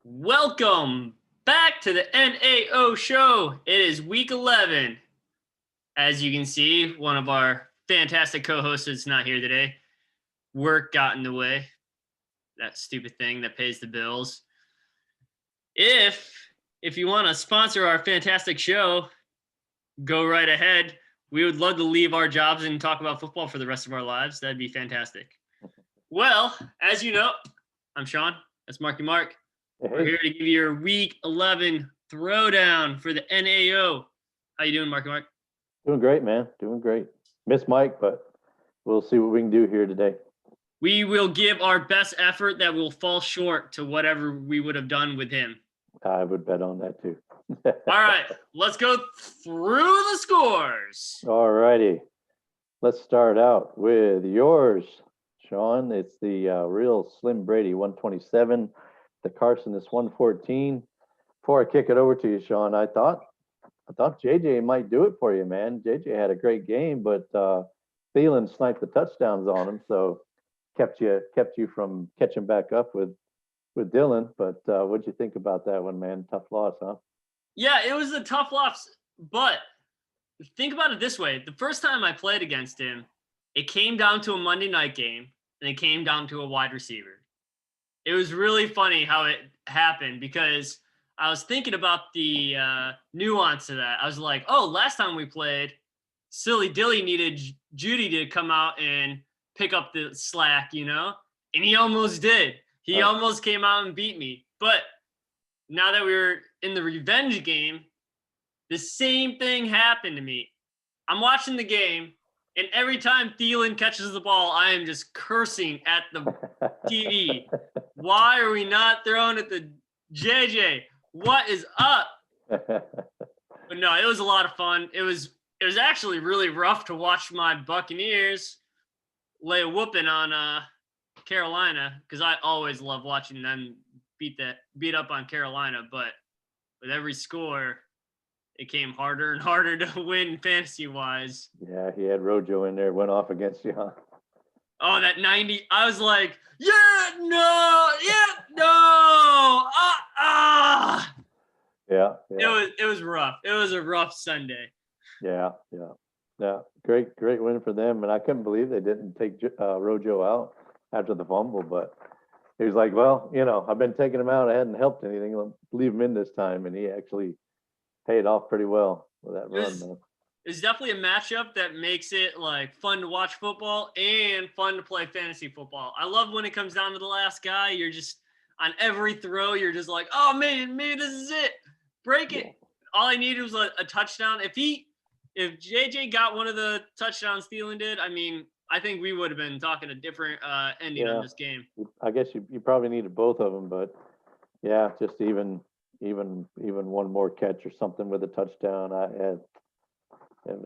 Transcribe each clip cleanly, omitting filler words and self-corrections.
Welcome back to the NAO Show. It is week 11. As you can see, one of our fantastic co-hosts is not here today. Work got in the way. That stupid thing that pays the bills. If you want to sponsor our fantastic show, go right ahead. We would love to leave our jobs and talk about football for the rest of our lives. That'd be fantastic. Well, as you know, I'm Sean. That's Marky Mark. We're here to give you your Week 11 throwdown for the NAO. How you doing, Marky Mark? Doing great, man. Doing great. Miss Mike, but we'll see what we can do here today. We will give our best effort that will fall short to whatever we would have done with him. I would bet on that too. All right, let's go through the scores. All righty. Let's start out with yours, Sean. It's the real Slim Brady 127. The Carson is 114. Before I kick it over to you, Sean, I thought JJ might do it for you, man. JJ had a great game, but Thielen sniped the touchdowns on him, so kept you from catching back up with Dylan. But what'd you think about that one, man? Tough loss, huh? Yeah, it was a tough loss, but think about it this way. The first time I played against him, it came down to a Monday night game, and it came down to a wide receiver. It was really funny how it happened because I was thinking about the nuance of that. I was like, oh, last time we played, Silly Dilly needed Judy to come out and pick up the slack, and he almost did. He almost came out and beat me. But now that we were in the revenge game, the same thing happened to me. I'm watching the game, and every time Thielen catches the ball, I am just cursing at the TV. Why are we not throwing at the JJ? What is up? But no, it was a lot of fun. It was actually really rough to watch my Buccaneers lay a whooping on Carolina, because I always love watching them beat up on Carolina. But with every score, it came harder and harder to win fantasy-wise. Yeah, he had Rojo in there, went off against you, huh? Oh, that 90. I was like, yeah, no. Yeah. It was rough. It was a rough Sunday. Yeah. Great win for them. And I couldn't believe they didn't take Rojo out after the fumble. But he was like, well, I've been taking him out. I hadn't helped anything. I'll leave him in this time. And he actually paid off pretty well with that run, though. It's definitely a matchup that makes it like fun to watch football and fun to play fantasy football. I love when it comes down to the last guy. You're just on every throw. You're just like, oh man, maybe this is it. Break it. Yeah. All I needed was a touchdown. If JJ got one of the touchdowns Thielen did, I think we would have been talking a different ending on this game. I guess you probably needed both of them, but yeah, just even one more catch or something with a touchdown.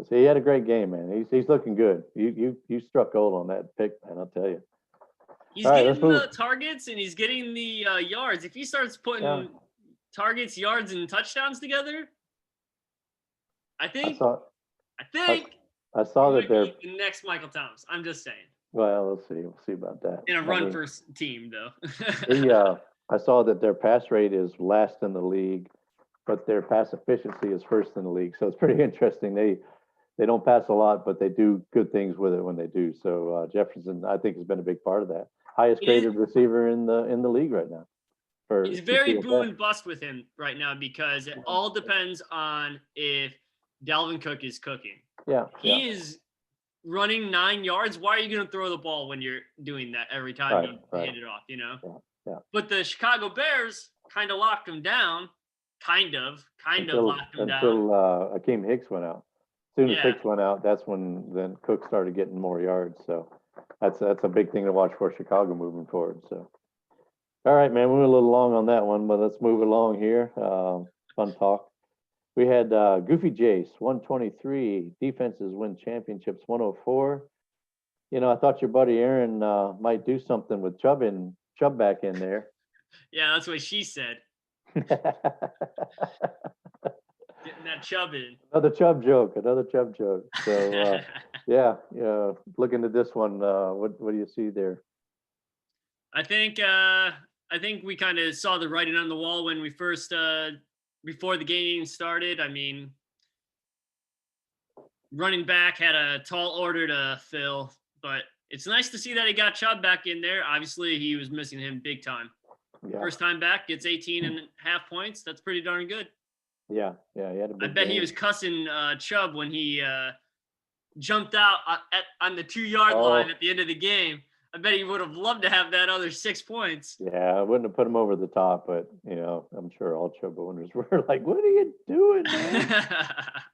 He had a great game, man. He's looking good. You struck gold on that pick, man. I'll tell you. He's getting the targets and he's getting the yards. If he starts putting targets, yards, and touchdowns together, I saw that they're the next Michael Thomas. I'm just saying. Well, we'll see about that. In a run first team, though. I saw that their pass rate is last in the league, but their pass efficiency is first in the league. So it's pretty interesting. They don't pass a lot, but they do good things with it when they do. So Jefferson, I think, has been a big part of that. Highest graded receiver in the league right now. He's very boom and bust with him right now because it all depends on if Dalvin Cook is cooking. Yeah. He is running 9 yards. Why are you going to throw the ball when you're doing that every time you hit it off, Yeah. But the Chicago Bears kind of locked him down. Kind of locked him down. Until Akeem Hicks went out. As soon as Hicks went out, that's when then Cook started getting more yards. So that's a big thing to watch for Chicago moving forward. So, all right, man, we went a little long on that one, but let's move along here. Fun talk. We had Goofy Jace, 123. Defenses win championships, 104. I thought your buddy Aaron might do something with Chubb back in there. Yeah, that's what she said. Getting that Chubb in. Another Chubb joke. So, looking at this one, what do you see there? I think I think we kind of saw the writing on the wall when we first, before the game started. I mean, running back had a tall order to fill, but it's nice to see that he got Chubb back in there. Obviously, he was missing him big time. Yeah, First time back, gets 18 and a half points. That's pretty darn good. He had a I big bet he game. was cussing Chubb when he jumped out on the 2-yard line Oh. at the end of the game. I bet he would have loved to have that other 6 points. Yeah, I wouldn't have put him over the top, but I'm sure all Chubb owners were like, "What are you doing, man?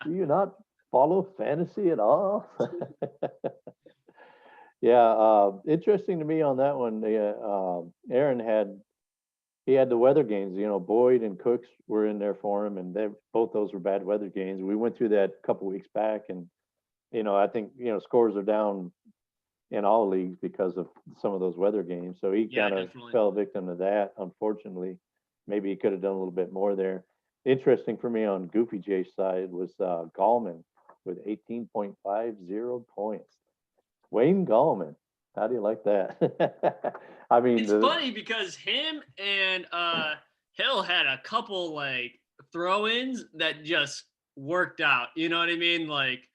Do you not follow fantasy at all?" Yeah, interesting to me on that one. Aaron had the weather gains. Boyd and Cooks were in there for him, and both those were bad weather gains. We went through that a couple weeks back, and I think scores are down in all leagues because of some of those weather games. So he Yeah, kind of definitely. fell victim to that, unfortunately. Maybe he could have done a little bit more there. Interesting for me on Goofy J's side was Gallman with 18.50 points. Wayne Gallman. How do you like that? I mean, It's funny because him and Hill had a couple like throw-ins that just worked out. You know what I mean? Like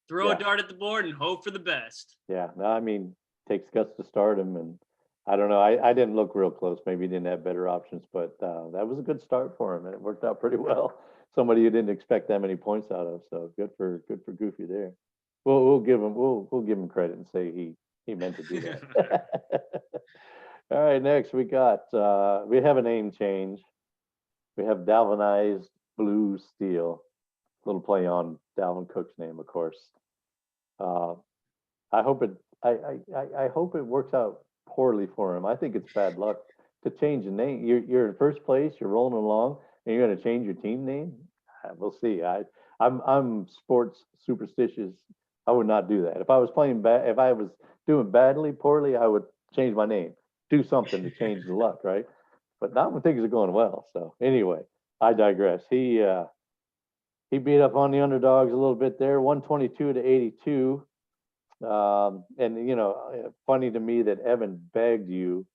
throw a Yeah. dart at the board and hope for the best. Yeah, no, I mean, takes guts to start him, and I don't know. I didn't look real close. Maybe he didn't have better options, but that was a good start for him, and it worked out pretty well. Somebody you didn't expect that many points out of, so good for Goofy there. We'll give him credit and say he meant to do that. All right, next we have a name change. We have Dalvinized Blue Steel. Little play on Dalvin Cook's name, of course. I hope it works out poorly for him. I think it's bad luck to change the name. You're in first place. You're rolling along, and you're going to change your team name. We'll see. I'm sports superstitious. I would not do that. If I was playing bad, if I was doing poorly, I would change my name. Do something to change the luck, right? But not when things are going well. So anyway, I digress. He beat up on the underdogs a little bit there, 122-82. And funny to me that Evan begged you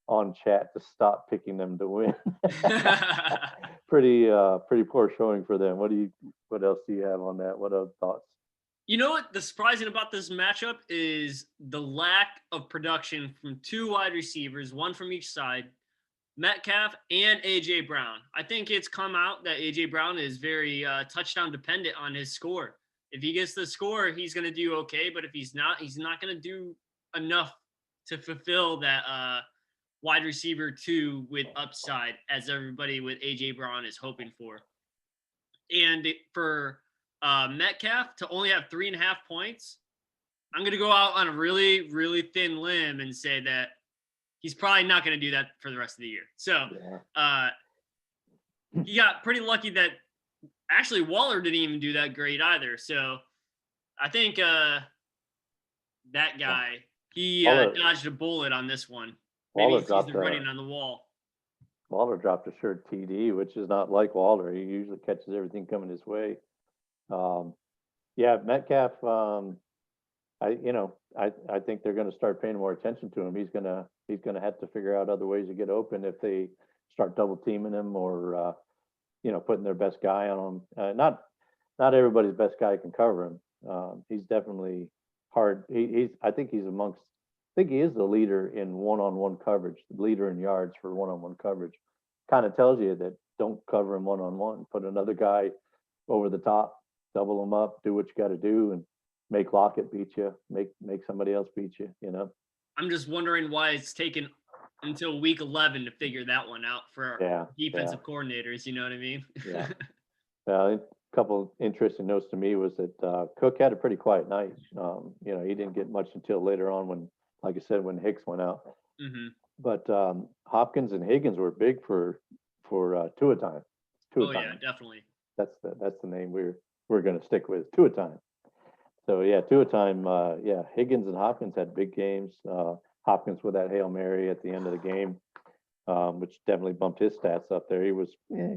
on chat to stop picking them to win. Pretty poor showing for them. What else do you have on that? What other thoughts? You know what? The surprising about this matchup is the lack of production from 2 wide receivers, one from each side, Metcalf and AJ Brown. I think it's come out that AJ Brown is very touchdown dependent on his score. If he gets the score, he's going to do okay. But if he's not going to do enough to fulfill that wide receiver 2 with upside, as everybody with AJ Brown is hoping for. And for Metcalf to only have 3.5 points, I'm going to go out on a really, really thin limb and say that he's probably not going to do that for the rest of the year. So he got pretty lucky that actually Waller didn't even do that great either. So I think that guy, he dodged a bullet on this one. Maybe he sees the writing on the wall. Waller dropped a short TD, which is not like Waller. He usually catches everything coming his way. Metcalf. I think they're going to start paying more attention to him. He's gonna have to figure out other ways to get open if they start double teaming him or putting their best guy on him. Not everybody's best guy can cover him. He's definitely hard. I think he is the leader in one-on-one coverage, the leader in yards for one-on-one coverage. Kind of tells you that don't cover him one-on-one. Put another guy over the top, double him up, do what you got to do, and make Lockett beat you, make somebody else beat you, I'm just wondering why it's taken until week 11 to figure that one out for our defensive coordinators. You know what I mean? Yeah. A couple interesting notes to me was that Cook had a pretty quiet night. He didn't get much until later on when, like I said, when Hicks went out. Mm-hmm. But Hopkins and Higgins were big for Tua time. Tua time. Yeah, definitely. That's the name we're going to stick with. Tua time. So Tua time. Higgins and Hopkins had big games. Hopkins with that Hail Mary at the end of the game, which definitely bumped his stats up there. He was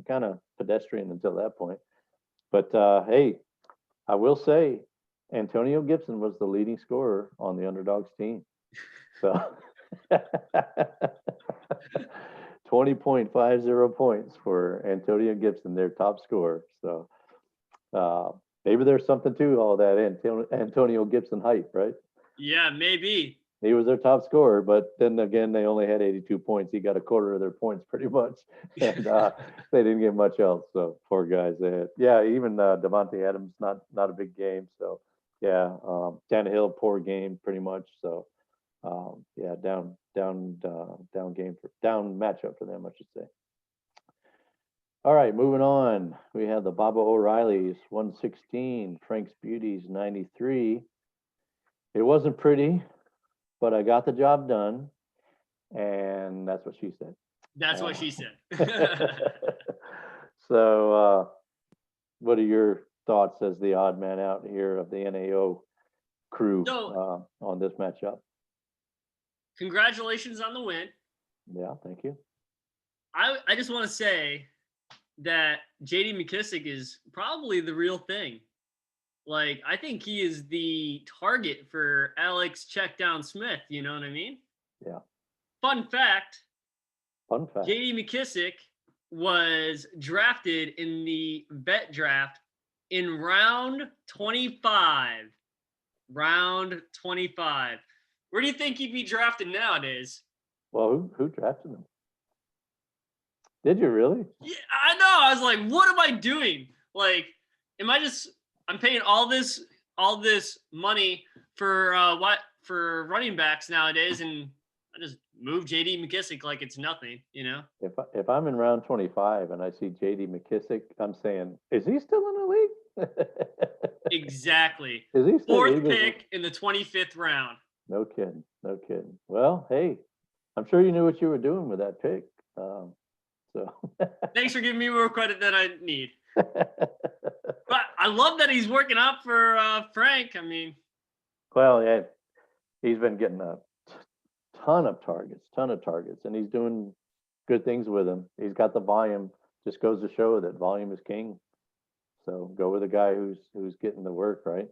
kind of pedestrian until that point. But hey, I will say Antonio Gibson was the leading scorer on the underdogs team. So 20.50 points for Antonio Gibson, their top scorer. So maybe there's something to all that Antonio Gibson hype, right? Yeah, maybe. He was their top scorer, but then again, they only had 82 points. He got a quarter of their points pretty much, and they didn't get much else. So poor guys. They had, even Devontae Adams, not a big game. So Tannehill, poor game pretty much. So down matchup for them, I should say. All right, moving on. We have the Baba O'Reillys 116, Frank's Beauties 93. It wasn't pretty, but I got the job done, and that's what she said. That's what she said. So, what are your thoughts as the odd man out here of the NAO crew on this matchup? Congratulations on the win. Yeah, thank you. I just want to say that JD McKissick is probably the real thing. Like, I think he is the target for Alex Checkdown Smith. You know what I mean? Yeah. Fun fact. JD McKissick was drafted in the vet draft in round 25. Round 25. Where do you think he'd be drafted nowadays? Well, who drafted him? Did you really? Yeah, I know. I was like, what am I doing? Like, I'm paying all this money for for running backs nowadays, and I just move JD McKissick like it's nothing, you know? If I'm in round 25 and I see JD McKissick, I'm saying, is he still in the league? Exactly. Is he still fourth pick in the 25th round? No kidding. Well, hey, I'm sure you knew what you were doing with that pick. So thanks for giving me more credit than I need. But I love that he's working out for Frank. I mean, well, yeah, he's been getting a ton of targets, and he's doing good things with them. He's got the volume. Just goes to show that volume is king. So go with a guy who's getting the work, right?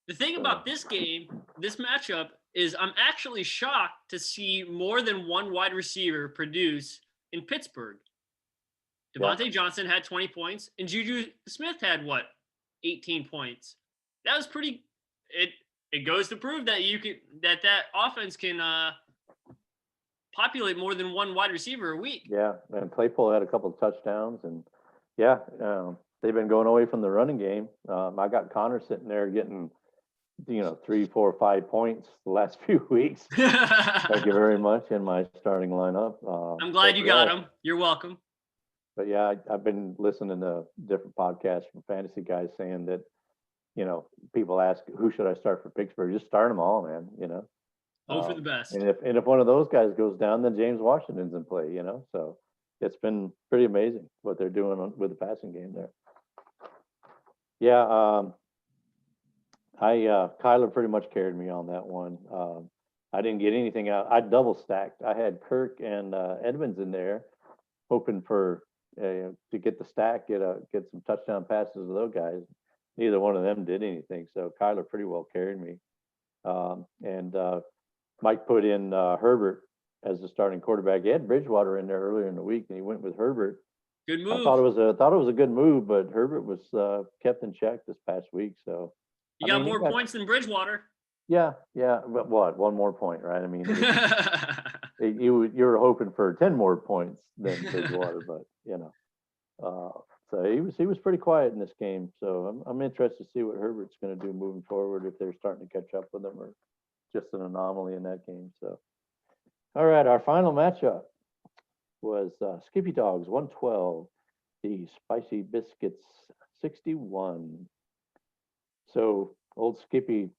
The thing about this game, this matchup, is I'm actually shocked to see more than one wide receiver produce in Pittsburgh. Devontae Johnson had 20 points, and Juju Smith had 18 points. That was pretty. It goes to prove that that offense can populate more than one wide receiver a week. Yeah, and Claypool had a couple of touchdowns, and they've been going away from the running game. I got Connor sitting there getting 3, 4, 5 points the last few weeks. Thank you very much in my starting lineup. I'm glad you got him. You're welcome. But yeah, I've been listening to different podcasts from fantasy guys saying that, people ask, who should I start for Pittsburgh? Just start them all, man, Hope for the best. And if one of those guys goes down, then James Washington's in play, So it's been pretty amazing what they're doing with the passing game there. Yeah, Kyler pretty much carried me on that one. I didn't get anything out. I double stacked. I had Kirk and Edmonds in there, hoping for to get the stack, get some touchdown passes to those guys. Neither one of them did anything, so Kyler pretty well carried me. And Mike put in Herbert as the starting quarterback. He had Bridgewater in there earlier in the week, and he went with Herbert. Good move. I thought it was a good move, but Herbert was kept in check this past week. So you got more points than Bridgewater. Yeah, but what? One more point, right? I mean, you were hoping for 10 more points than Bridgewater, but so he was pretty quiet in this game. So I'm interested to see what Herbert's going to do moving forward, if they're starting to catch up with him or just an anomaly in that game. So, all right, our final matchup was Skippy Dogs 112, the Spicy Biscuits 61. So old Skippy,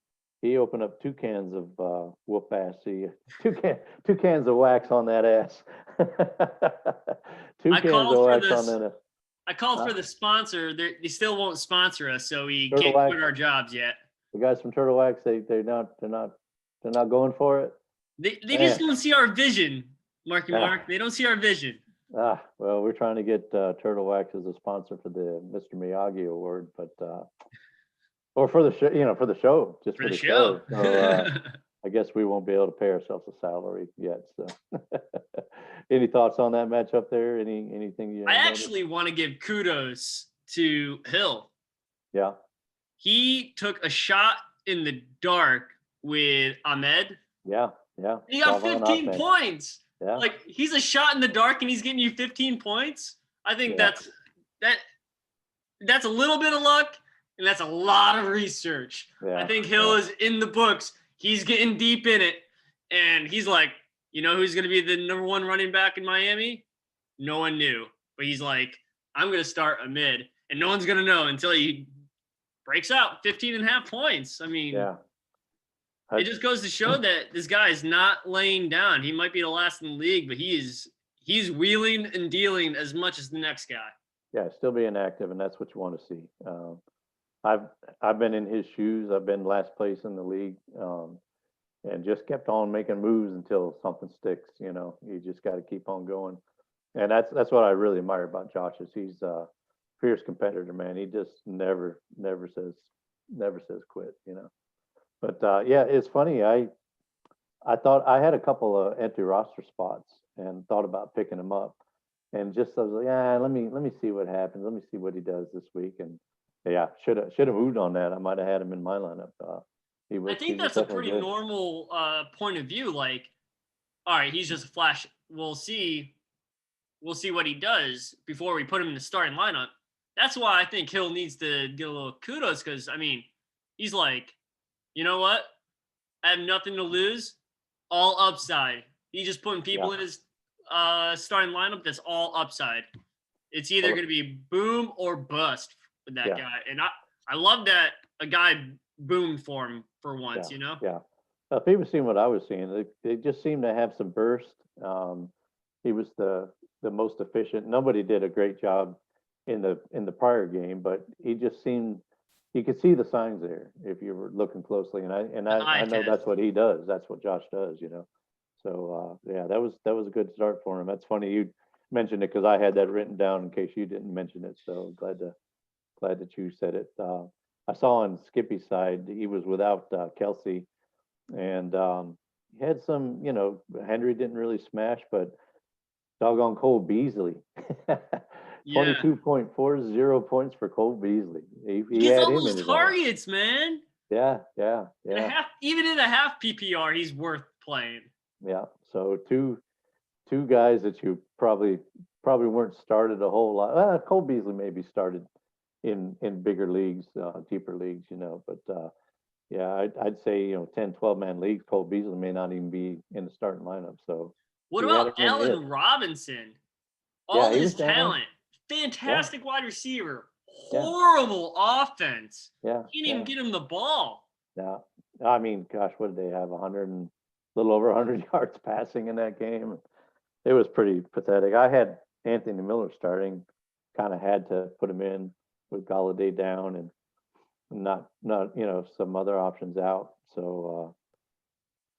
he opened up 2 cans of whoop ass. Two cans of wax on that ass. Two cans of wax on that ass. I called for the sponsor. They still won't sponsor us, so we Turtle can't Wax. quit our jobs yet. The guys from Turtle Wax, they're not going for it. They just don't see our vision, Marky Mark. They don't see our vision. Well, we're trying to get Turtle Wax as a sponsor for the Mr. Miyagi Award, but or for the show, just for the show. So, I guess we won't be able to pay ourselves a salary yet. So, any thoughts on that matchup there? Anything you? I noticed? actually want to give kudos to Hill. Yeah. He took a shot in the dark with Ahmed. Yeah. Yeah. He got Salvan 15 Ahmed. points. Yeah. Like, he's a shot in the dark and he's getting you 15 points. I think Yeah. that's a little bit of luck and that's a lot of research. Yeah. I think Hill is in the books. He's getting deep in it. And he's like, you know who's going to be the number one running back in Miami? No one knew. But he's like, I'm going to start Ahmed. And no one's going to know until he breaks out 15 and a half points. I mean, Yeah. it just goes to show that this guy is not laying down. He might be the last in the league, but he's wheeling and dealing as much as the next guy. Yeah, still being active, and that's what you want to see. I've been in his shoes. I've been last place in the league, and just kept on making moves until something sticks. You know, you just got to keep on going, and that's what I really admire about Josh is he's a fierce competitor, man. He just never says quit. You know, but yeah, it's funny. I thought I had a couple of empty roster spots and thought about picking him up. And just I was like, yeah, let me see what happens. Let me see what he does this week. And yeah, should have moved on that. I might have had him in my lineup. I think that's a pretty normal point of view. Like, all right, he's just a flash. We'll see what he does before we put him in the starting lineup. That's why I think Hill needs to get a little kudos because I mean, he's like, you know what? I have nothing to lose. All upside. He's just putting people in his starting lineup that's all upside. It's either going to be boom or bust with that guy. And I love that a guy boomed for him for once, you know? Yeah. People seeing what I was seeing. They just seemed to have some burst. He was the most efficient. Nobody did a great job in the prior game, but he just seemed you could see the signs there if you were looking closely. And I know that's what he does. That's what Josh does, you know. So yeah, that was a good start for him. That's funny you mentioned it because I had that written down in case you didn't mention it. So glad that you said it. I saw on Skippy's side he was without Kelsey, and he had some. You know, Henry didn't really smash, but doggone Cole Beasley. 22.40 points for Cole Beasley. He had all him those in his targets, man. Yeah. Even in a half PPR, he's worth playing. Yeah. So two guys that you probably weren't started a whole lot. Cole Beasley maybe started in bigger leagues, deeper leagues, you know. But yeah, I'd say 10, 12-man leagues, Cole Beasley may not even be in the starting lineup. So what about Allen Robinson? All his talent. Fantastic wide receiver. Horrible offense. Yeah. Can't even get him the ball. Yeah. I mean, gosh, what did they have? Little over 100 yards passing in that game. It was pretty pathetic. I had Anthony Miller starting, kind of had to put him in with Galladay down and not some other options out. So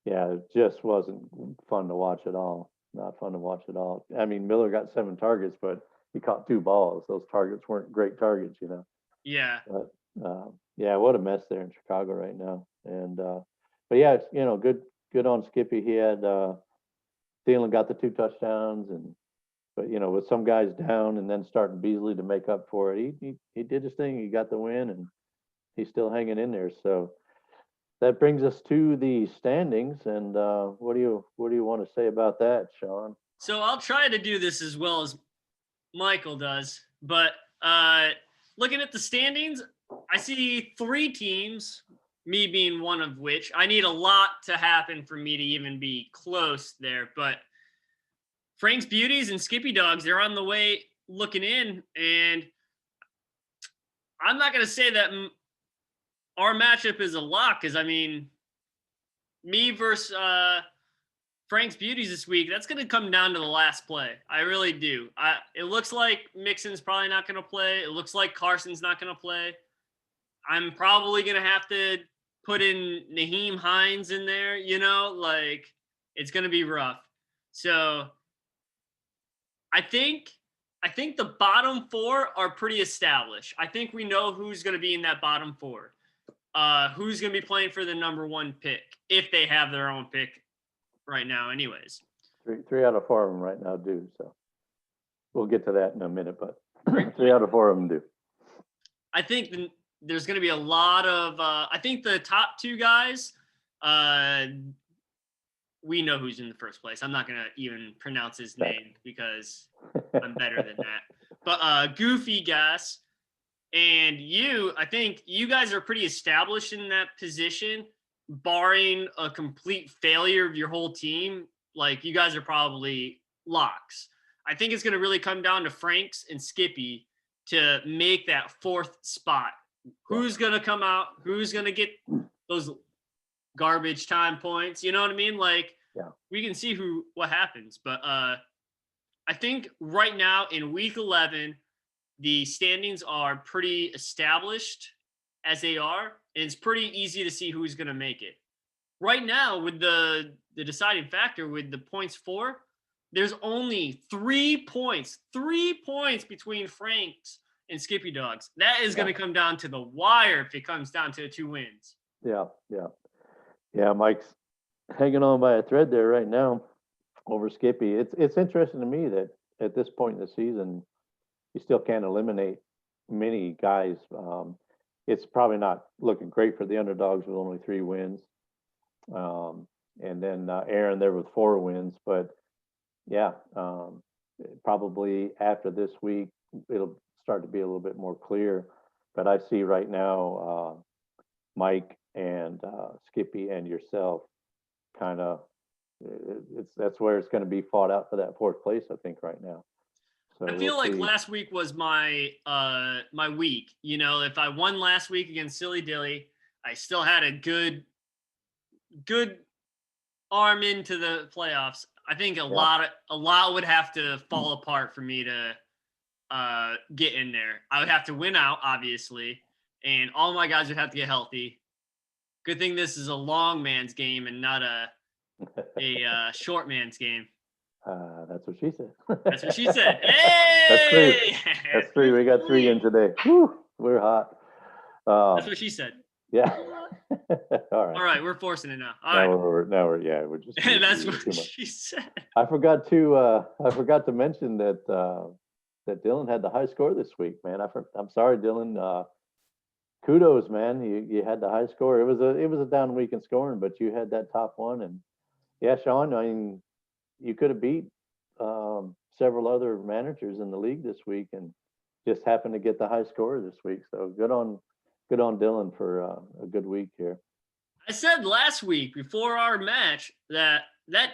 yeah, it just wasn't fun to watch at all. Not fun to watch at all. I mean, Miller got 7 targets, but he caught 2 balls. Those targets weren't great targets, you know. Yeah. But yeah, what a mess there in Chicago right now. And but yeah, it's good on Skippy. He had Thielen got the 2 touchdowns, but with some guys down and then starting Beasley to make up for it, he did his thing. He got the win, and he's still hanging in there. So that brings us to the standings. And what do you want to say about that, Sean? So I'll try to do this as well as Michael does, but looking at the standings, I see 3 teams. Me being one of which. I need a lot to happen for me to even be close there. But Frank's Beauties and Skippy Dogs, they're on the way looking in. And I'm not going to say that our matchup is a lock because, I mean, me versus Frank's Beauties this week, that's going to come down to the last play. I really do. It looks like Mixon's probably not going to play. It looks like Carson's not going to play. I'm probably going to have to put in Naheem Hines in there, it's going to be rough. So I think the bottom 4 are pretty established. I think we know who's going to be in that bottom 4. who's going to be playing for the number 1 pick if they have their own pick right now anyways. Three out of 4 of them right now do. So we'll get to that in a minute, but 3 out of 4 of them do. I think there's going to be a lot of I think the top 2 guys, we know who's in the first place. I'm not going to even pronounce his name because I'm better than that. But Goofy Gas and I think you guys are pretty established in that position, barring a complete failure of your whole team. Like, you guys are probably locks. I think it's going to really come down to Franks and Skippy to make that 4th spot. Who's going to come out? Who's going to get those garbage time points? You know what I mean? Like, we can see what happens. But I think right now in week 11, the standings are pretty established as they are. And it's pretty easy to see who's going to make it. Right now, with the deciding factor with the points for, there's only 3 points between Franks and Skippy Dogs. That is going to come down to the wire if it comes down to 2 wins. Yeah. Mike's hanging on by a thread there right now over Skippy. It's interesting to me that at this point in the season, you still can't eliminate many guys. It's probably not looking great for the underdogs with only 3 wins. And then Aaron there with 4 wins, but probably after this week, it'll start to be a little bit more clear. But I see right now, Mike and Skippy and yourself kind of, that's where it's going to be fought out for that 4th place, I think, right now. So I feel like last week was my my week. You know, if I won last week against Silly Dilly, I still had a good arm into the playoffs. I think a lot would have to fall apart for me to get in there. I would have to win out, obviously, and all my guys would have to get healthy. Good thing this is a long man's game and not a short man's game. That's what she said. That's what she said. Hey! That's 3. We got 3 in today. Whew, we're hot. That's what she said. Yeah. All right. We're forcing it now. We're just. That's what she said. I forgot to mention that that Dylan had the high score this week, man. I'm sorry, Dylan. Kudos, man. You had the high score. It was a down week in scoring, but you had that top one. And Sean, I mean, you could have beat several other managers in the league this week, and just happened to get the high score this week. So good on Dylan for a good week here. I said last week before our match that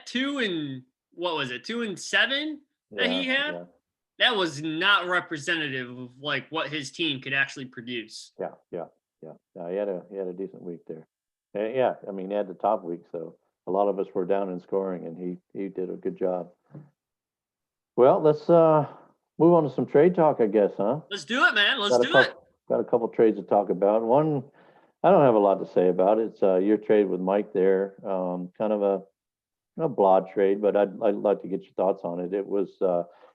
2 and 7 that he had, that was not representative of like what his team could actually produce. Yeah. No, he had a decent week there. And I mean, he had the top week, so a lot of us were down in scoring, and he did a good job. Well, let's move on to some trade talk, I guess, huh? Let's do it, man. Let's do it. Got a couple trades to talk about. One, I don't have a lot to say about it. It's your trade with Mike there. Kind of a broad trade, but I'd like to get your thoughts on it. It was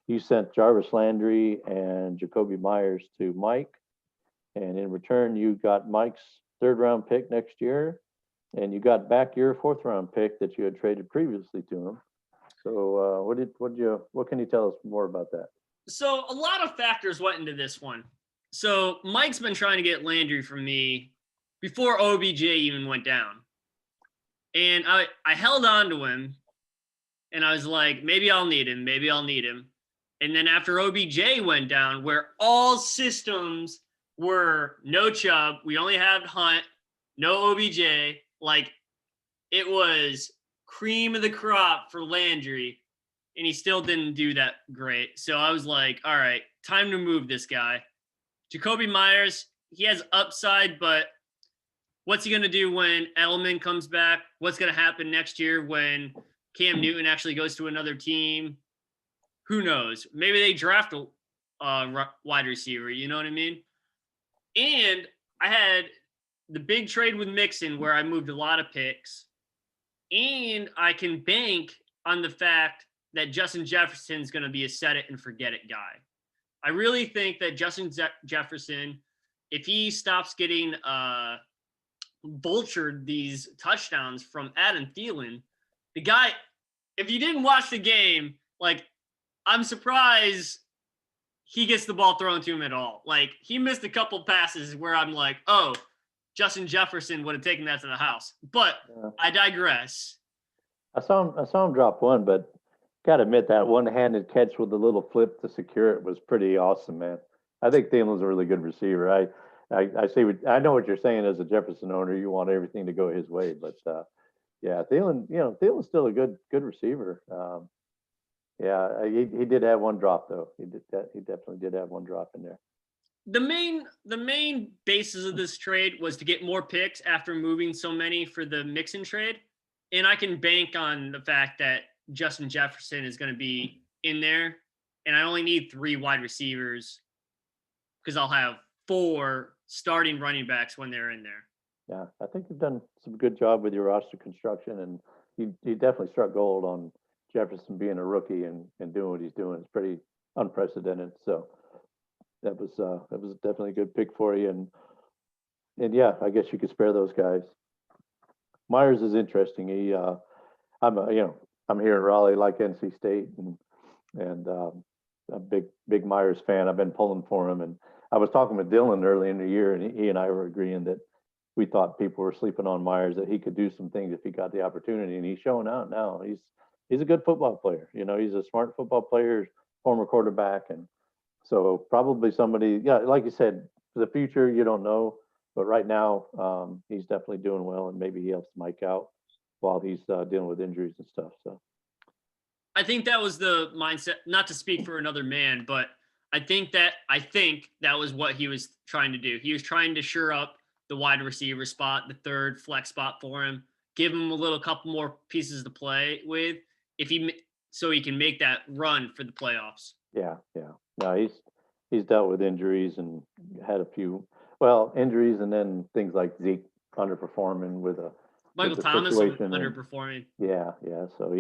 you sent Jarvis Landry and Jacoby Myers to Mike, and in return you got Mike's 3rd round pick next year, and you got back your 4th round pick that you had traded previously to him. So what can you tell us more about that? So a lot of factors went into this one. So Mike's been trying to get Landry from me before OBJ even went down. And I held on to him, and I was like, maybe I'll need him. And then after OBJ went down, where all systems were no Chubb, we only had Hunt, no OBJ, like it was cream of the crop for Landry, and he still didn't do that great. So I was like, all right, time to move this guy. Jacoby Myers, he has upside, but what's he going to do when Edelman comes back? What's going to happen next year when Cam Newton actually goes to another team? Who knows? Maybe they draft a wide receiver, you know what I mean? And I had the big trade with Mixon where I moved a lot of picks, and I can bank on the fact that Justin Jefferson's going to be a set it and forget it guy. I really think that Justin Jefferson, if he stops getting vultured these touchdowns from Adam Thielen. The guy, if you didn't watch the game, like, I'm surprised he gets the ball thrown to him at all. Like, he missed a couple passes where I'm like, oh, Justin Jefferson would have taken that to the house. But I digress. I saw him drop one, but gotta admit that one-handed catch with the little flip to secure it was pretty awesome, man. I think Thielen's a really good receiver. I know what you're saying as a Jefferson owner. You want everything to go his way, but yeah, Thielen's still a good receiver. Yeah, he did have one drop though. He definitely did have one drop in there. The main basis of this trade was to get more picks after moving so many for the Mixon trade. And I can bank on the fact that Justin Jefferson is going to be in there. And I only need 3 wide receivers because I'll have 4 starting running backs when they're in there. Yeah, I think you've done some good job with your roster construction, and you definitely struck gold on Jefferson being a rookie and doing what he's doing. It's pretty unprecedented. So that was definitely a good pick for you. And yeah, I guess you could spare those guys. Myers is interesting. I'm here in Raleigh, like NC State, and a big Myers fan. I've been pulling for him, and I was talking with Dylan early in the year, and he and I were agreeing that we thought people were sleeping on Myers, that he could do some things if he got the opportunity, and he's showing out now. He's a good football player. He's a smart football player, former quarterback, and so probably somebody. Yeah, like you said, for the future you don't know. But right now, he's definitely doing well, and maybe he helps Mike out while he's dealing with injuries and stuff. So, I think that was the mindset. Not to speak for another man, but I think that was what he was trying to do. He was trying to shore up the wide receiver spot, the third flex spot for him, give him a couple more pieces to play with, so he can make that run for the playoffs. Yeah. No, he's dealt with injuries and had a few. Injuries and then things like Zeke underperforming with Michael Thomas underperforming. Yeah. So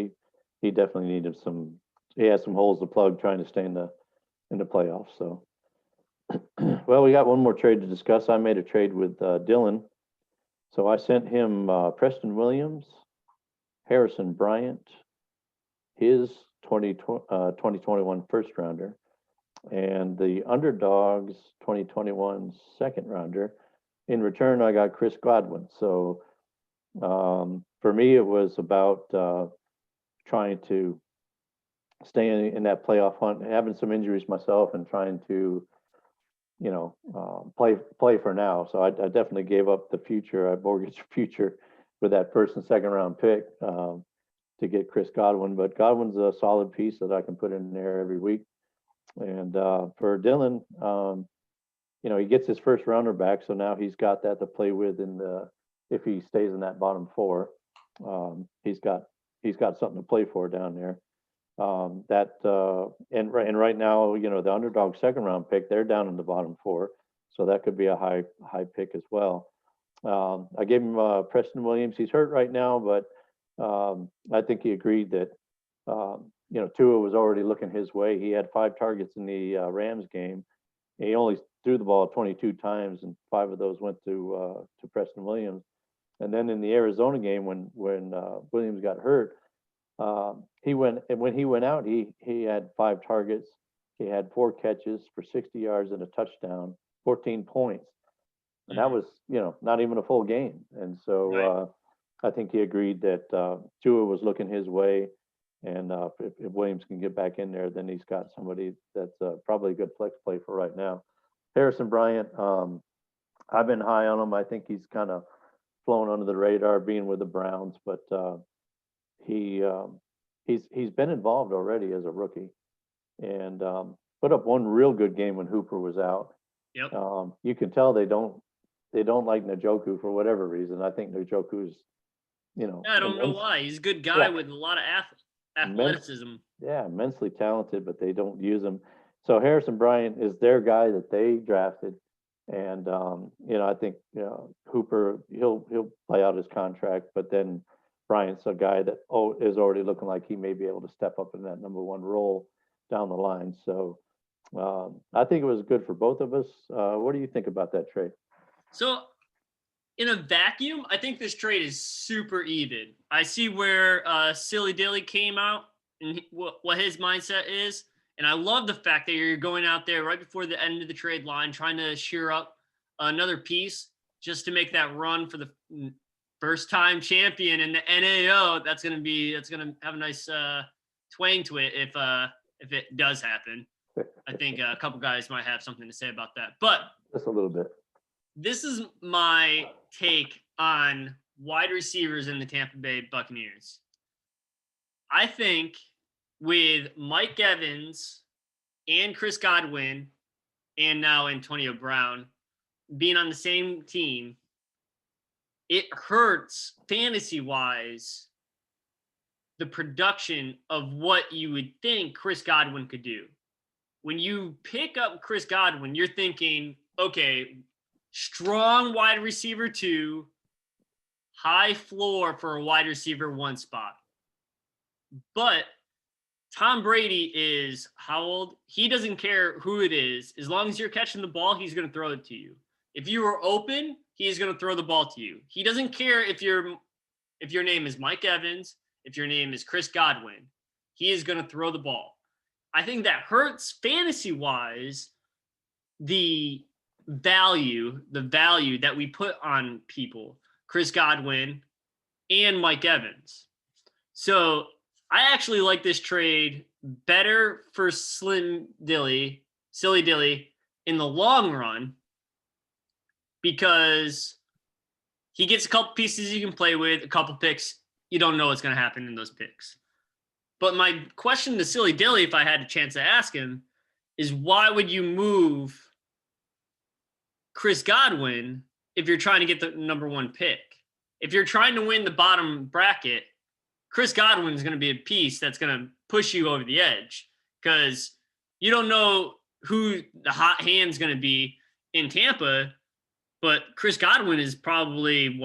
he definitely needed he has some holes to plug trying to stay in the playoffs. So, well, we got one more trade to discuss. I made a trade with Dylan. So I sent him Preston Williams, Harrison Bryant, his 2021 first rounder, and the Underdogs 2021 second rounder. In return, I got Chris Godwin. So for me, it was about trying to stay in that playoff hunt, having some injuries myself, and trying to, play for now. So I definitely gave up the future. I mortgaged the future with that first and second round pick to get Chris Godwin. But Godwin's a solid piece that I can put in there every week. And for Dylan, he gets his first rounder back, so now he's got that to play with if he stays in that bottom 4. He's got something to play for down there. And right now, the Underdog second round pick, they're down in the bottom 4, so that could be a high pick as well. I gave him Preston Williams. He's hurt right now, but I think he agreed that Tua was already looking his way. He had 5 targets in the Rams game. He only threw the ball 22 times, and 5 of those went to Preston Williams. And then in the Arizona game, when Williams got hurt, when he went out, he had 5 targets. He had 4 catches for 60 yards and a touchdown, 14 points, and that was not even a full game. And so Right. I think he agreed that Tua was looking his way. And if Williams can get back in there, then he's got somebody that's probably a good flex play for right now. Harrison Bryant, I've been high on him. I think he's kind of flown under the radar being with the Browns, but he's been involved already as a rookie, and put up one real good game when Hooper was out. Yep. You can tell they don't like Njoku for whatever reason. I think Njoku's, I don't know why. He's a good guy with a lot of athleticism. Immensely talented, but they don't use him. So Harrison Bryant is their guy that they drafted, and I think Hooper he'll play out his contract, but then Bryant's a guy that is already looking like he may be able to step up in that number 1 role down the line. So I think it was good for both of us. What do you think about that trade? So in a vacuum, I think this trade is super even. I see where Silly Dilly came out and what his mindset is. And I love the fact that you're going out there right before the end of the trade line, trying to shear up another piece just to make that run for the first time champion in the NAO. That's going to have a nice twang to it if it does happen. I think a couple guys might have something to say about that. But just a little bit. This is my take on wide receivers in the Tampa Bay Buccaneers. I think with Mike Evans and Chris Godwin and now Antonio Brown being on the same team, it hurts fantasy-wise the production of what you would think Chris Godwin could do. When you pick up Chris Godwin, you're thinking, okay, strong wide receiver 2, high floor for a wide receiver 1 spot. But Tom Brady is how old? He doesn't care who it is. As long as you're catching the ball, he's going to throw it to you. If you are open, he's going to throw the ball to you. He doesn't care if your name is Mike Evans, if your name is Chris Godwin. He is going to throw the ball. I think that hurts fantasy-wise the value that we put on people, Chris Godwin and Mike Evans. So I actually like this trade better for Silly Dilly in the long run because he gets a couple pieces you can play with, a couple picks. You don't know what's going to happen in those picks. But my question to Silly Dilly, if I had a chance to ask him, is why would you move Chris Godwin if you're trying to get the number 1 pick? If you're trying to win the bottom bracket, Chris Godwin is going to be a piece that's going to push you over the edge because you don't know who the hot hand's going to be in Tampa, but Chris Godwin is probably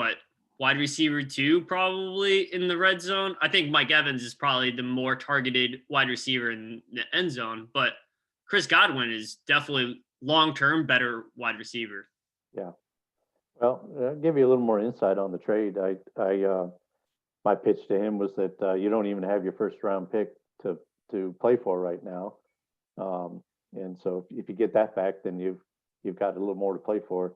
wide receiver 2 probably in the red zone. I think Mike Evans is probably the more targeted wide receiver in the end zone, but Chris Godwin is definitely long-term better wide receiver. Yeah. Well, I'll give you a little more insight on the trade. My pitch to him was that you don't even have your first round pick to play for right now. And so if you get that back, then you've got a little more to play for.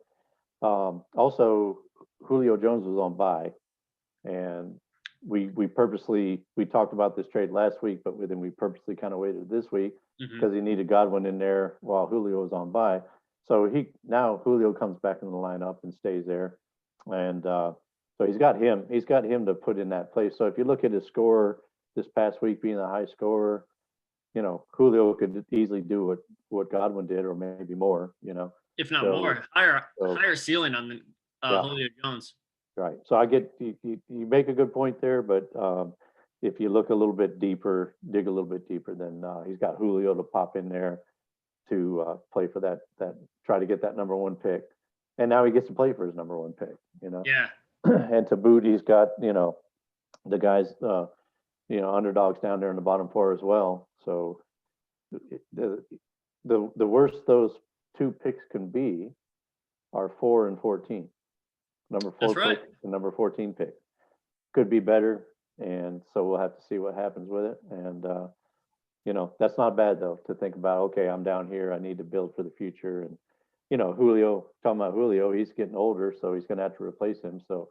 Also, Julio Jones was on bye, and we talked about this trade last week, but then we purposely kind of waited this week because he needed Godwin in there while Julio was on bye. So now Julio comes back in the lineup and stays there, and so he's got him to put in that place. So if you look at his score this past week being the high scorer, Julio could easily do what Godwin did or maybe more, if not more, higher ceiling on the Julio Jones. Right. So I get you make a good point there, but if you look a little bit deeper, dig a little bit deeper, then he's got Julio to pop in there to play for that try to get that number 1 pick, and now he gets to play for his number 1 pick. Yeah. And to boot, he's got the guys underdogs down there in the bottom 4 as well. So the worst those 2 picks can be are 4 and 14. Number 4 pick and number 14 pick could be better, and so we'll have to see what happens with it. And that's not bad though to think about. Okay, I'm down here. I need to build for the future, and Julio. Talking about Julio, he's getting older, so he's going to have to replace him. So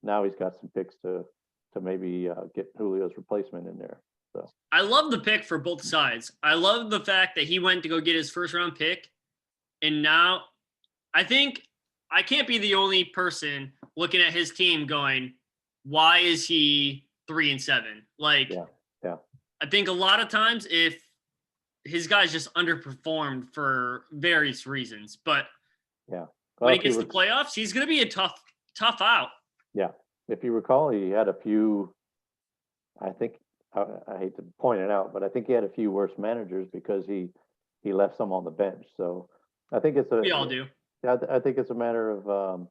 now he's got some picks to maybe get Julio's replacement in there. So I love the pick for both sides. I love the fact that he went to go get his first round pick, and now I think I can't be the only person looking at his team going, why is he 3-7? Like, yeah. I think a lot of times if his guys just underperformed for various reasons, but when he gets to playoffs, he's going to be a tough out. Yeah. If you recall, he had a few, I think, I hate to point it out, but I think he had a few worse managers because he left some on the bench. So I think we all do. I think it's a matter of,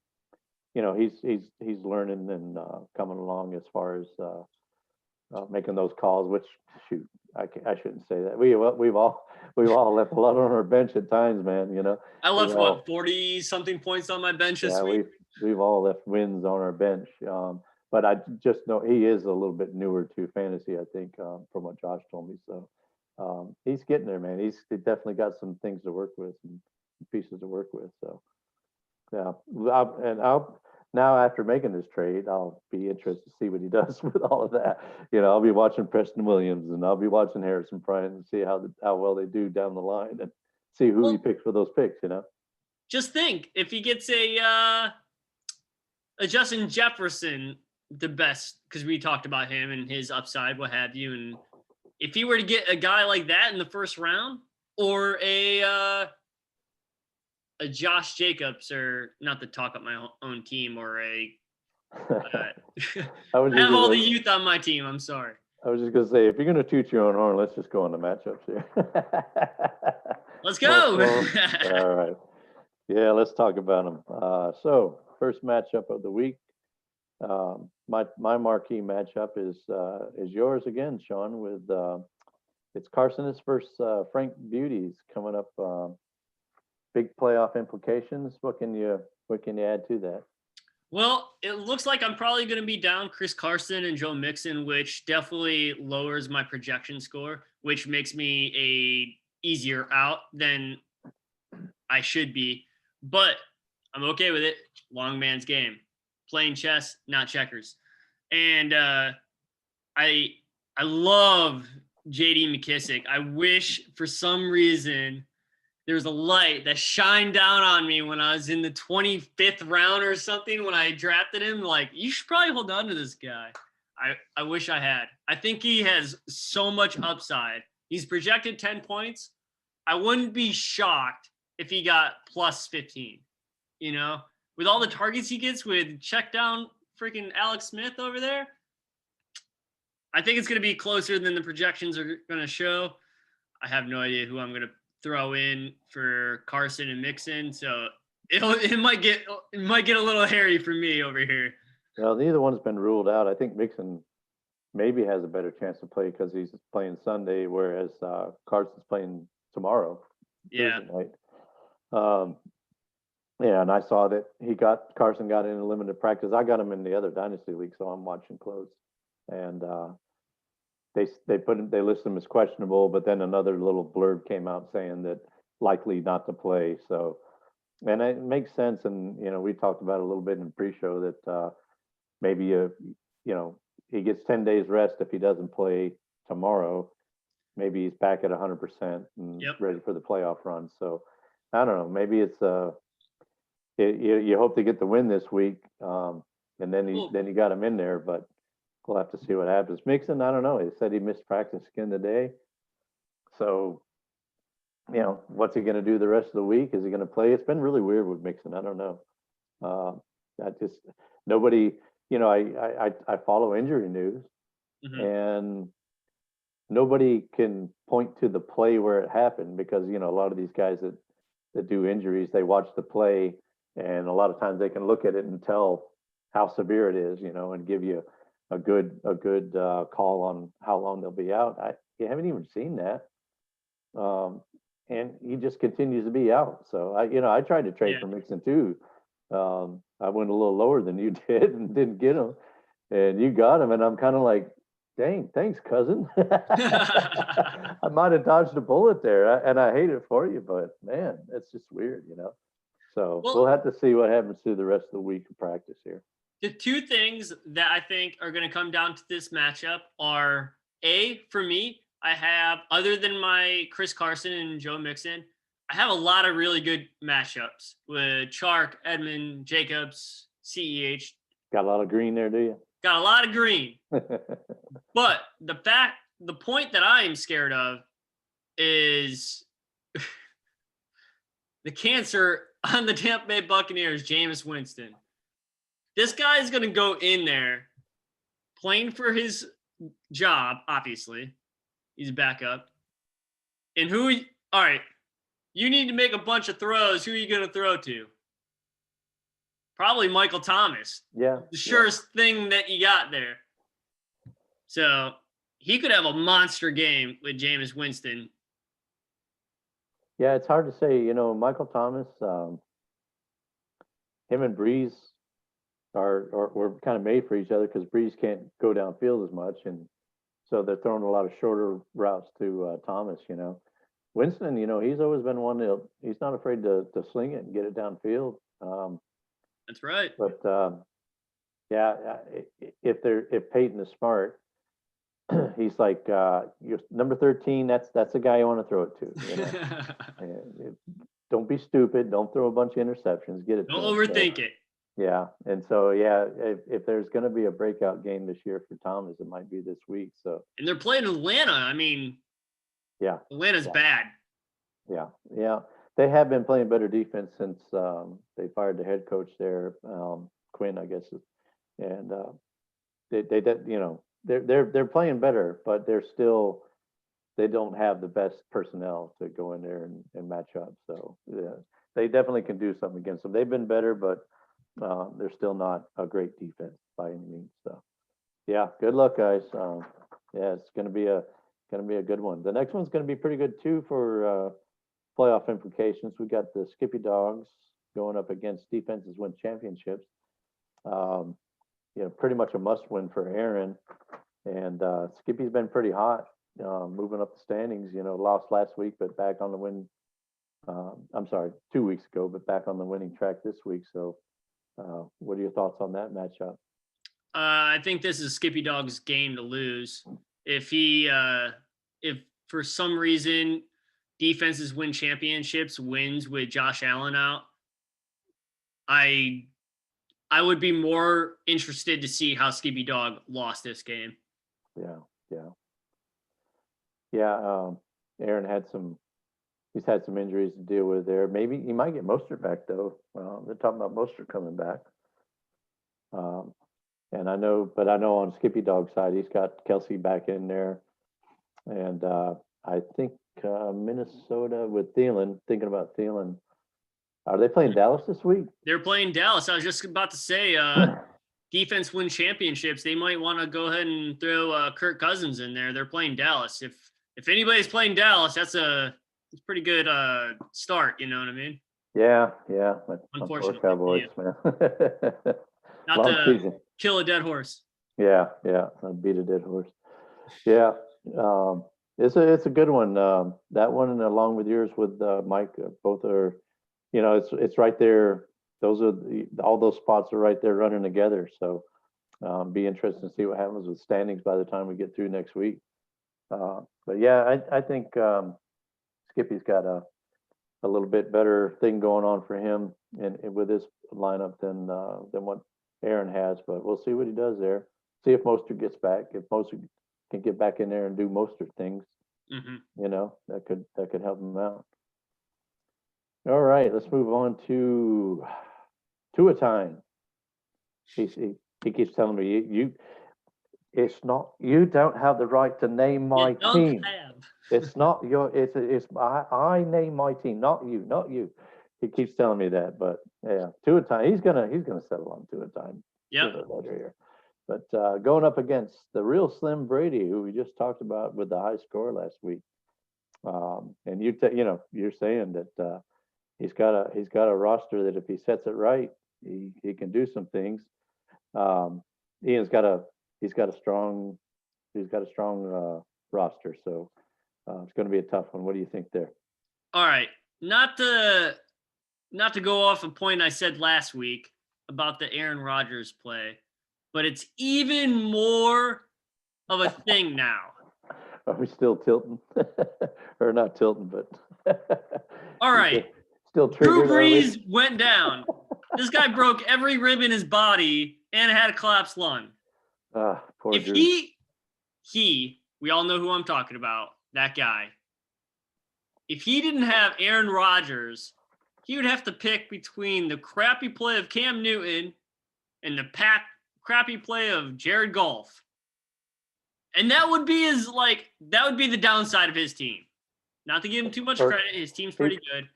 he's learning and coming along as far as making those calls. Which shoot, I shouldn't say that. We've all left a lot on our bench at times, man. I left 40 something points on my bench this week. we've all left wins on our bench. But I just know he is a little bit newer to fantasy, I think, from what Josh told me. So he's getting there, man. He's definitely got some things to work with and pieces to work with. So yeah, I'll now after making this trade, I'll be interested to see what he does with all of that. I'll be watching Preston Williams and I'll be watching Harrison Bryant and see how well they do down the line and see who he picks for those picks. Just think if he gets a Justin Jefferson, the best, because we talked about him and his upside, what have you, and if he were to get a guy like that in the first round, or a Josh Jacobs, or not to talk up my own team, or I have all the youth on my team. I'm sorry. I was just gonna say, if you're gonna toot your own horn, let's just go on the matchups here. Let's go. All right. Yeah, let's talk about them. So first matchup of the week. My marquee matchup is yours again, Sean. With it's Carson's versus Frank Beauty's coming up. Big playoff implications. What can you add to that? Well, it looks like I'm probably going to be down Chris Carson and Joe Mixon, which definitely lowers my projection score, which makes me a easier out than I should be. But I'm okay with it. Long man's game. Playing chess, not checkers. And I love J.D. McKissick. I wish for some reason there was a light that shined down on me when I was in the 25th round or something when I drafted him. Like, you should probably hold on to this guy. I wish I had. I think he has so much upside. He's projected 10 points. I wouldn't be shocked if he got plus 15, with all the targets he gets with check down freaking Alex Smith over there. I think it's going to be closer than the projections are going to show. I have no idea who I'm going to throw in for Carson and Mixon, so it might get a little hairy for me over here. Well, neither one's been ruled out. I think Mixon maybe has a better chance to play because he's playing Sunday, whereas Carson's playing tomorrow. Yeah. Thursday night. Yeah, and I saw that Carson got in a limited practice. I got him in the other dynasty league, so I'm watching close. And they listed him as questionable, but then another little blurb came out saying that likely not to play. So, and it makes sense. And we talked about it a little bit in pre-show that maybe he gets 10 days rest if he doesn't play tomorrow. Maybe he's back at 100% and ready for the playoff run. So I don't know. Maybe it's you hope to get the win this week, and then you got him in there, but we'll have to see what happens. Mixon, I don't know. He said he missed practice again today. So, what's he going to do the rest of the week? Is he going to play? It's been really weird with Mixon. I don't know. Nobody, I follow injury news, and nobody can point to the play where it happened because, a lot of these guys that do injuries, they watch the play, and a lot of times they can look at it and tell how severe it is, and give you a good call on how long they'll be out. You haven't even seen that, and he just continues to be out. So I tried to trade for Mixon too. I went a little lower than you did and didn't get him, and you got him, and I'm kind of like, dang, thanks, cousin. I might have dodged a bullet there, and I hate it for you, but man, it's just weird, So we'll have to see what happens through the rest of the week of practice here. The two things that I think are going to come down to this matchup are, for me, I have, other than my Chris Carson and Joe Mixon, I have a lot of really good matchups with Chark, Edmund, Jacobs, CEH. Got a lot of green there, do you? Got a lot of green. But the point that I am scared of is the cancer on the Tampa Bay Buccaneers, Jameis Winston. This guy is going to go in there playing for his job, obviously. He's a backup. And all right, you need to make a bunch of throws. Who are you going to throw to? Probably Michael Thomas. Yeah. The surest thing that you got there. So he could have a monster game with Jameis Winston. Yeah, it's hard to say. Michael Thomas, him and Breeze were kind of made for each other because Breeze can't go downfield as much, and so they're throwing a lot of shorter routes to Thomas. Winston, he's always been one that he's not afraid to sling it and get it downfield. That's right. But yeah, if Peyton is smart, he's like you're number 13. That's the guy you want to throw it to. And don't be stupid. Don't throw a bunch of interceptions. Get it. Don't overthink it. Yeah, and so yeah, if there's going to be a breakout game this year for Thomas, it might be this week. So. And they're playing Atlanta. I mean. Yeah. Atlanta's bad. Yeah. They have been playing better defense since they fired the head coach there, Quinn, I guess, and they're playing better, but they don't have the best personnel to go in there and match up. So yeah, they definitely can do something against them. They've been better, but they're still not a great defense by any means. So yeah, good luck, guys. Yeah, it's going to be a good one. The next one's going to be pretty good too for playoff implications. We got the Skippy Dogs going up against Defenses Win Championships. Pretty much a must-win for Aaron. And Skippy's been pretty hot, moving up the standings. Lost last week, but back on the win. I'm sorry, 2 weeks ago, but back on the winning track this week. So, what are your thoughts on that matchup? I think this is Skippy Dog's game to lose. If for some reason Defenses Win Championships wins with Josh Allen out, I would be more interested to see how Skippy Dog lost this game. Yeah. Aaron he's had some injuries to deal with there. Maybe he might get Mostert back though. They're talking about Mostert coming back. And I know on Skippy Dog's side, he's got Kelsey back in there. And I think Minnesota with Thielen, thinking about Thielen. Are they playing Dallas this week? They're playing Dallas. I was just about to say, Defense Win Championships. They might want to go ahead and throw Kirk Cousins in there. They're playing Dallas. If anybody's playing Dallas, it's a pretty good start. You know what I mean? Yeah. Unfortunately, Cowboys, man. Not to kill a dead horse. Yeah, I'd beat a dead horse. Yeah, it's a good one. That one, and along with yours with Mike, both are, it's right there. All those spots are right there running together. So, be interesting to see what happens with standings by the time we get through next week. But yeah, I think Skippy's got a little bit better thing going on for him and with his lineup than what Aaron has, but we'll see what he does there. See if Mostert gets back. If Mostert can get back in there and do Mostert things, that could help him out. All right, let's move on to Tuatine. He keeps telling me you don't have the right to name my team. It's not I name my team, not you. He keeps telling me that, but yeah, Tuatine, he's gonna settle on Tuatine. Yeah. Here. But going up against the real Slim Brady, who we just talked about with the high score last week, and you're saying that he's got a roster that if he sets it right, he can do some things. Ian's got a strong roster, so it's going to be a tough one. What do you think there? All right, not to go off a point I said last week about the Aaron Rodgers play, but it's even more of a thing now. Are we still tilting? Or not tilting, but all right. Still triggered. Drew Brees went down. This guy broke every rib in his body and had a collapsed lung. Poor if Drew. We all know who I'm talking about, that guy. If he didn't have Aaron Rodgers, he would have to pick between the crappy play of Cam Newton and the crappy play of Jared Goff. And that would be the downside of his team. Not to give him too much credit, his team's pretty good.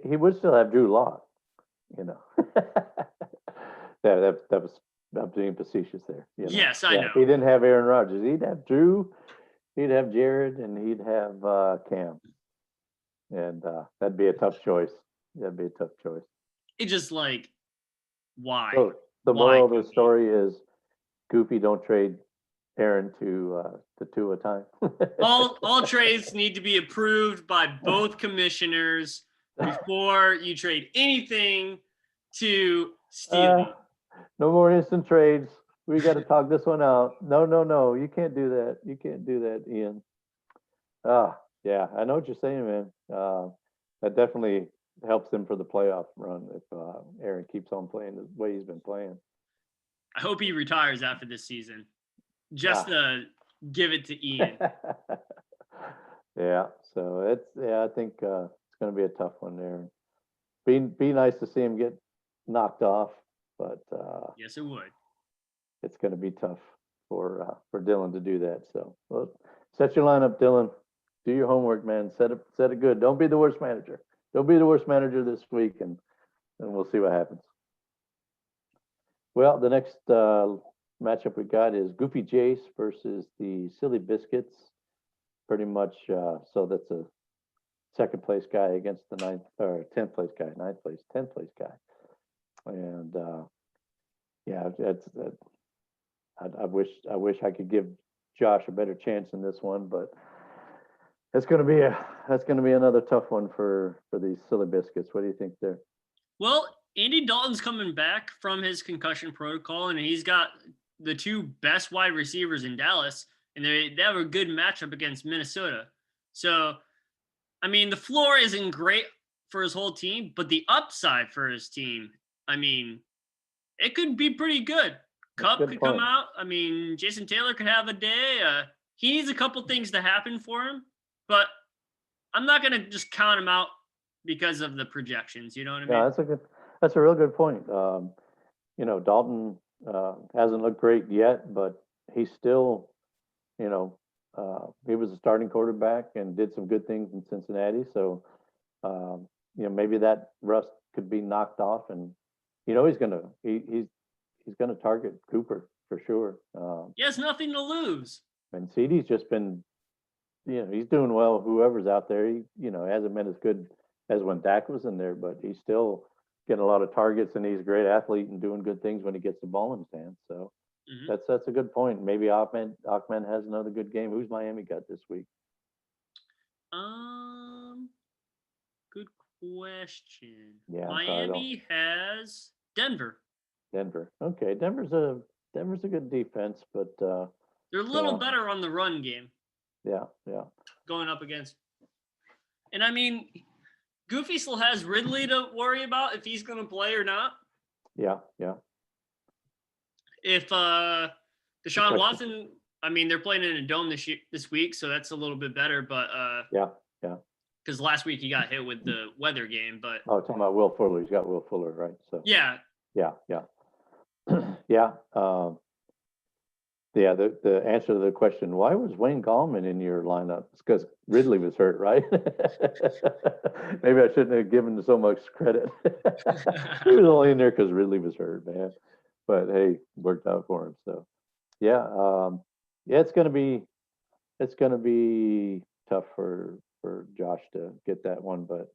He would still have Drew Lock, that was being facetious there. Yes, I know. If he didn't have Aaron Rodgers, he'd have Drew, he'd have Jared, and he'd have Cam. And that'd be a tough choice. It's just why? The Why, moral of the Goofy? story is Goofy, don't trade Aaron to 2 a time. All trades need to be approved by both commissioners before you trade anything to Steely. No more instant trades. We got to talk this one out. No. You can't do that. You can't do that, Ian. Yeah, I know what you're saying, man. That definitely helps him for the playoff run if Aaron keeps on playing the way he's been playing. I hope he retires after this season, just to give it to Ian. Yeah, so I think it's going to be a tough one there. Be nice to see him get knocked off, but Yes, it would. it's going to be tough for Dylan to do that. So, well, set your lineup, Dylan. Do your homework, man. Set it good. Don't be the worst manager. Don't be the worst manager this week, and we'll see what happens. Well, the next matchup we got is Goofy Jace versus the Silly Biscuits. Pretty much, so that's a second place guy against the 10th place guy, 10th place guy, and yeah, I wish I could give Josh a better chance in this one, but that's going to be another tough one for these Silly Biscuits. What do you think there? Well, Andy Dalton's coming back from his concussion protocol, and he's got the two best wide receivers in Dallas, and they have a good matchup against Minnesota. So, I mean, the floor isn't great for his whole team, but the upside for his team, I mean, it could be pretty good. Cup could come out. I mean, Jason Taylor could have a day. He needs a couple things to happen for him, but I'm not going to just count him out because of the projections. You know what I mean? Yeah, that's a real good point. Dalton hasn't looked great yet, but he's still, he was a starting quarterback and did some good things in Cincinnati. So, maybe that rust could be knocked off, and he's gonna target Cooper for sure. He has nothing to lose. And CD's just been, he's doing well. Whoever's out there, he hasn't been as good as when Dak was in there, but he's still getting a lot of targets, and he's a great athlete and doing good things when he gets the ball in his hands. So that's a good point. Maybe Ahmed has another good game. Who's Miami got this week? Good question. Yeah, Miami has Denver. Okay, Denver's a good defense, but they're a little better on the run game. Yeah. Going up against, and I mean, Goofy still has Ridley to worry about if he's going to play or not. Yeah. If Deshaun Watson, I mean, they're playing in a dome this week, so that's a little bit better. But yeah. Because last week he got hit with the weather game, but talking about Will Fuller, he's got Will Fuller, right? So yeah. Yeah. The answer to the question, why was Wayne Gallman in your lineup? It's because Ridley was hurt, right? Maybe I shouldn't have given so much credit. He was only in there because Ridley was hurt, man. But hey, worked out for him. So it's gonna be tough for Josh to get that one, but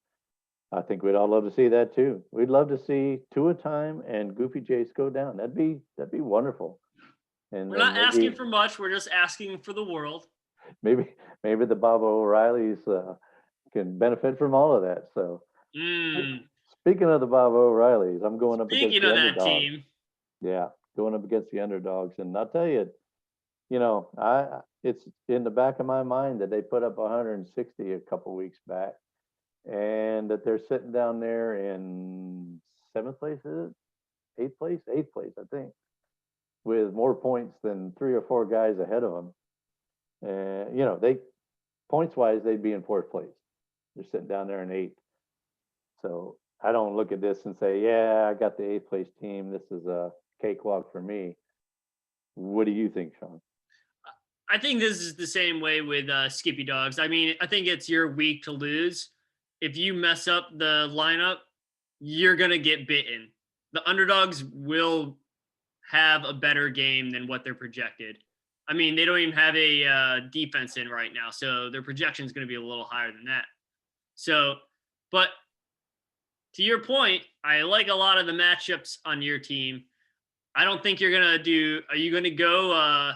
I think we'd all love to see that too. We'd love to see Tua time and Goofy Jace go down. That'd be wonderful. And we're not asking for much. We're just asking for the world. Maybe the Bob O'Reillys can benefit from all of that. So speaking of the Bob O'Reillys, I'm going up against the underdogs. Team. Yeah, going up against the underdogs, and I'll tell you, it's in the back of my mind that they put up 160 a couple weeks back, and that they're sitting down there in 7th place, is it? 8th place, I think, with more points than 3 or 4 guys ahead of them. And they points wise, they'd be in 4th place. They're sitting down there in 8th. So I don't look at this and say, yeah, I got the 8th place team. This is a cakewalk for me. What do you think, Sean? I think this is the same way with Skippy Dogs. I mean, I think it's your week to lose. If you mess up the lineup, you're going to get bitten. The underdogs will have a better game than what they're projected. I mean, they don't even have a defense in right now, so their projection is going to be a little higher than that. So, but to your point, I like a lot of the matchups on your team. I don't think you're gonna do. Are you gonna go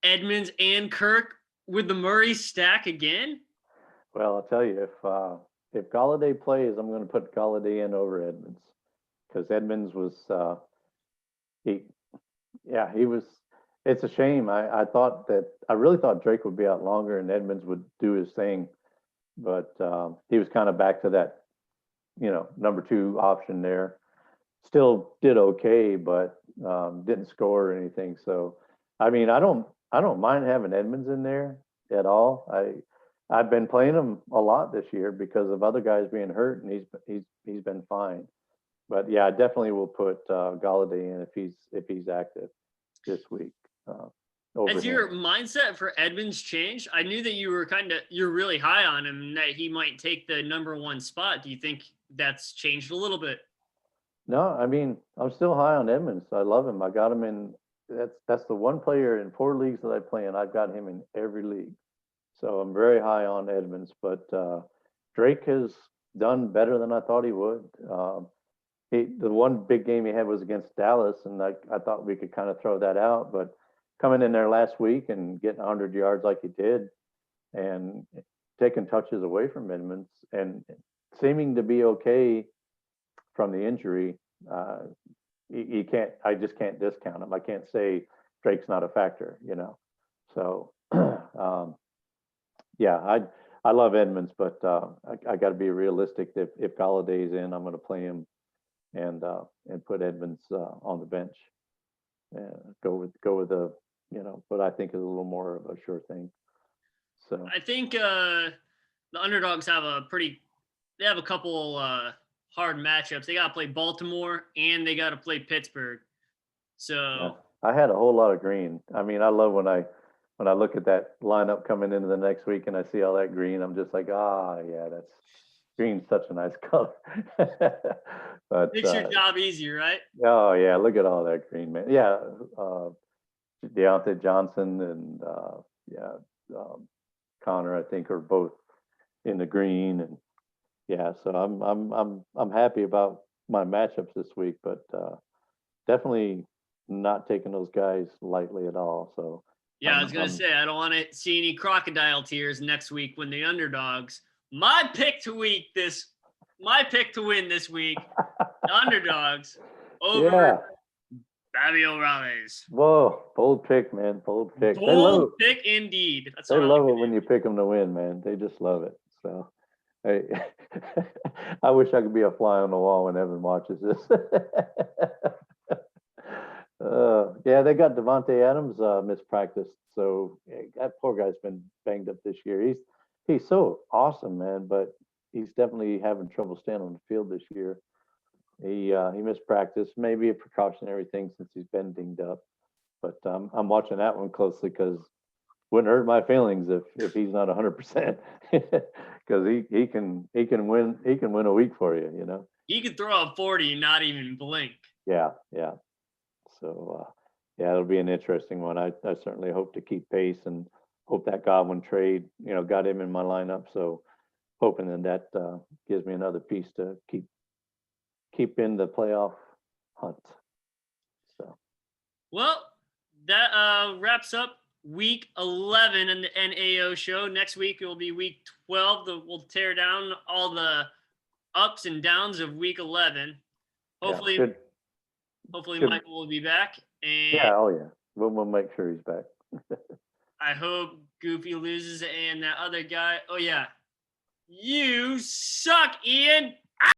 Edmonds and Kirk with the Murray stack again? Well, I'll tell you, if Galladay plays, I'm going to put Galladay in over Edmonds because Edmonds was he yeah, he was. It's a shame. I really thought Drake would be out longer and Edmonds would do his thing, but he was kind of back to that, number two option there. Still did okay, but didn't score or anything. So, I mean, I don't mind having Edmonds in there at all. I've been playing him a lot this year because of other guys being hurt, and he's been fine. But yeah, I definitely will put Galladay in if he's active this week over Has him. your mindset for Edmonds changed? I knew that you're really high on him and that he might take the number one spot. Do you think that's changed a little bit? No, I mean, I'm still high on Edmonds. I love him. I got him in. That's the one player in 4 leagues that I play in. I've got him in every league. So I'm very high on Edmonds. But Drake has done better than I thought he would. The one big game he had was against Dallas, and I thought we could kind of throw that out. But coming in there last week and getting 100 yards like he did, and taking touches away from Edmonds, and seeming to be okay from the injury, you can't. I just can't discount him. I can't say Drake's not a factor, So, yeah, I love Edmonds, but I got to be realistic. If Galladay's in, I'm going to play him and put Edmonds on the bench. Go with the what I think is a little more of a sure thing. So I think the underdogs have they have a couple hard matchups. They got to play Baltimore and they got to play Pittsburgh. So yeah, I had a whole lot of green. I mean, I love when I look at that lineup coming into the next week and I see all that green. I'm just like, yeah, that's green's such a nice color. But makes your job easier, right? oh yeah, look at all that green, man. Yeah, Deontay Johnson and Connor, I think, are both in the green, and yeah, so I'm happy about my matchups this week, but definitely not taking those guys lightly at all. So yeah, I was gonna say I don't want to see any crocodile tears next week when the underdogs. My pick to win this week, the underdogs over Fabio Rales. Whoa, bold pick, man, bold pick. Bold pick indeed. They love it when you pick them to win, man. They just love it. So, hey, I wish I could be a fly on the wall when Evan watches this. Yeah, they got Devontae Adams mispracticed, so that poor guy's been banged up this year. He's so awesome, man, but he's definitely having trouble staying on the field this year. He missed practice, maybe a precautionary thing since he's been dinged up. But I'm watching that one closely because wouldn't hurt my feelings if he's not 100%, because he can win a week for you. He could throw a 40 and not even blink. Yeah. So yeah, it'll be an interesting one. I certainly hope to keep pace and hope that Godwin trade, got him in my lineup. So hoping that gives me another piece to keep in the playoff hunt. So, well, that wraps up week 11 in the NAO show. Next week it will be week 12. We'll tear down all the ups and downs of week 11. Hopefully, Michael will be back. And yeah. We'll make sure he's back. I hope Goofy loses and that other guy. Oh yeah, you suck, Ian.